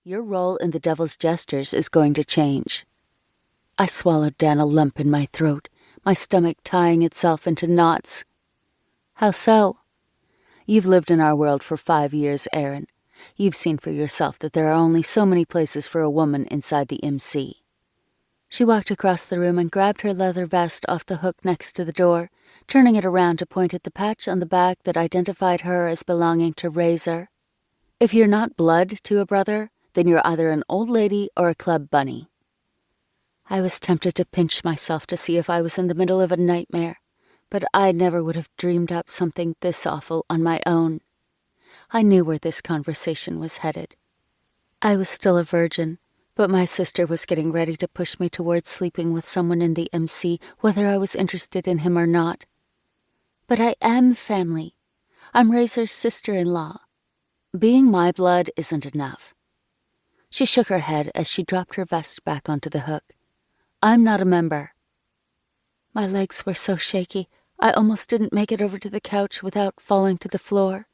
Your role in the Devil's Jesters is going to change. I swallowed down a lump in my throat, my stomach tying itself into knots. How so? You've lived in our world for 5 years, Erin. You've seen for yourself that there are only so many places for a woman inside the MC. She walked across the room and grabbed her leather vest off the hook next to the door, turning it around to point at the patch on the back that identified her as belonging to Razor. If you're not blood to a brother, then you're either an old lady or a club bunny. I was tempted to pinch myself to see if I was in the middle of a nightmare, but I never would have dreamed up something this awful on my own. I knew where this conversation was headed. I was still a virgin, but my sister was getting ready to push me towards sleeping with someone in the MC, whether I was interested in him or not. But I am family. I'm Razor's sister-in-law. Being my blood isn't enough. She shook her head as she dropped her vest back onto the hook. I'm not a member. My legs were so shaky, I almost didn't make it over to the couch without falling to the floor.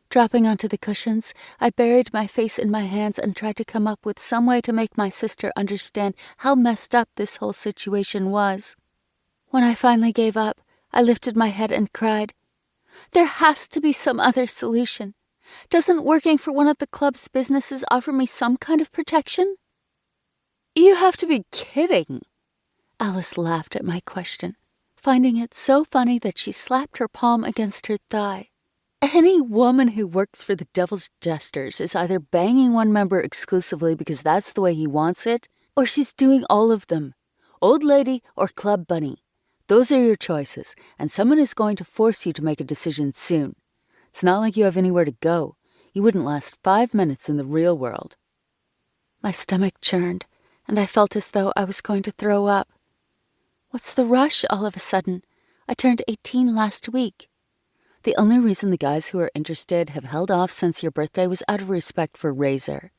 Dropping onto the cushions, I buried my face in my hands and tried to come up with some way to make my sister understand how messed up this whole situation was. When I finally gave up, I lifted my head and cried, "There has to be some other solution. Doesn't working for one of the club's businesses offer me some kind of protection?" "You have to be kidding." Alice laughed at my question, finding it so funny that she slapped her palm against her thigh. Any woman who works for the Devil's Jesters is either banging one member exclusively because that's the way he wants it, or she's doing all of them. Old lady or club bunny. Those are your choices, and someone is going to force you to make a decision soon. It's not like you have anywhere to go. You wouldn't last 5 minutes in the real world. My stomach churned, and I felt as though I was going to throw up. What's the rush all of a sudden? I turned 18 last week. The only reason the guys who are interested have held off since your birthday was out of respect for Razor.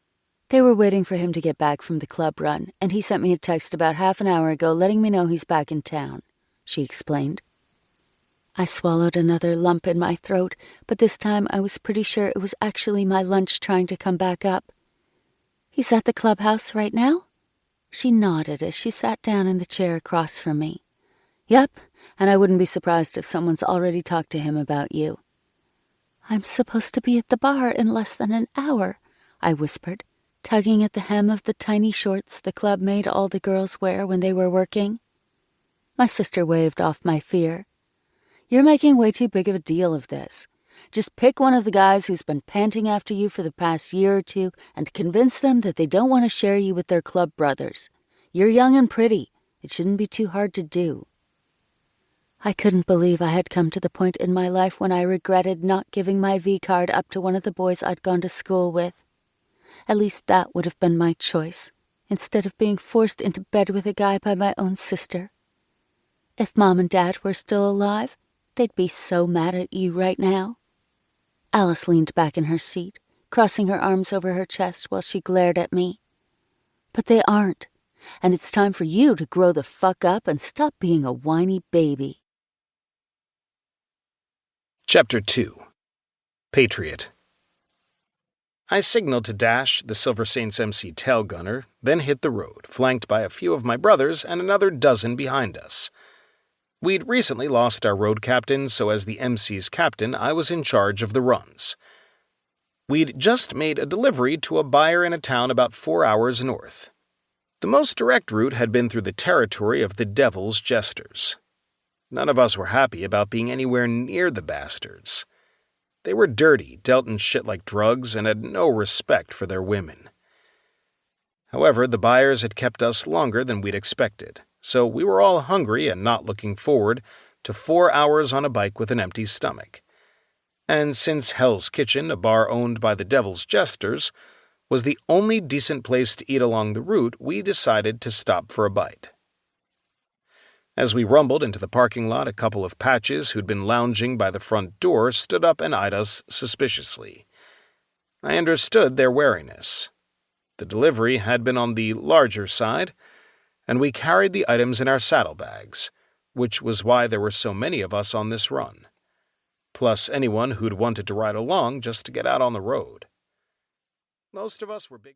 They were waiting for him to get back from the club run, and he sent me a text about half an hour ago letting me know he's back in town, she explained. I swallowed another lump in my throat, but this time I was pretty sure it was actually my lunch trying to come back up. He's at the clubhouse right now? She nodded as she sat down in the chair across from me. Yep, and I wouldn't be surprised if someone's already talked to him about you. I'm supposed to be at the bar in less than an hour, I whispered, tugging at the hem of the tiny shorts the club made all the girls wear when they were working. My sister waved off my fear. You're making way too big of a deal of this. Just pick one of the guys who's been panting after you for the past year or two and convince them that they don't want to share you with their club brothers. You're young and pretty. It shouldn't be too hard to do. I couldn't believe I had come to the point in my life when I regretted not giving my V-card up to one of the boys I'd gone to school with. At least that would have been my choice, instead of being forced into bed with a guy by my own sister. If Mom and Dad were still alive, they'd be so mad at you right now. Alice leaned back in her seat, crossing her arms over her chest while she glared at me. But they aren't, and it's time for you to grow the fuck up and stop being a whiny baby. Chapter 2. Patriot. I signaled to Dash, the Silver Saints MC tail gunner, then hit the road, flanked by a few of my brothers and another dozen behind us. We'd recently lost our road captain, so as the MC's captain, I was in charge of the runs. We'd just made a delivery to a buyer in a town about 4 hours north. The most direct route had been through the territory of the Devil's Jesters. None of us were happy about being anywhere near the bastards. They were dirty, dealt in shit like drugs, and had no respect for their women. However, the buyers had kept us longer than we'd expected, so we were all hungry and not looking forward to 4 hours on a bike with an empty stomach. And since Hell's Kitchen, a bar owned by the Devil's Jesters, was the only decent place to eat along the route, we decided to stop for a bite. As we rumbled into the parking lot, a couple of patches who'd been lounging by the front door stood up and eyed us suspiciously. I understood their wariness. The delivery had been on the larger side, and we carried the items in our saddlebags, which was why there were so many of us on this run, plus anyone who'd wanted to ride along just to get out on the road. Most of us were big...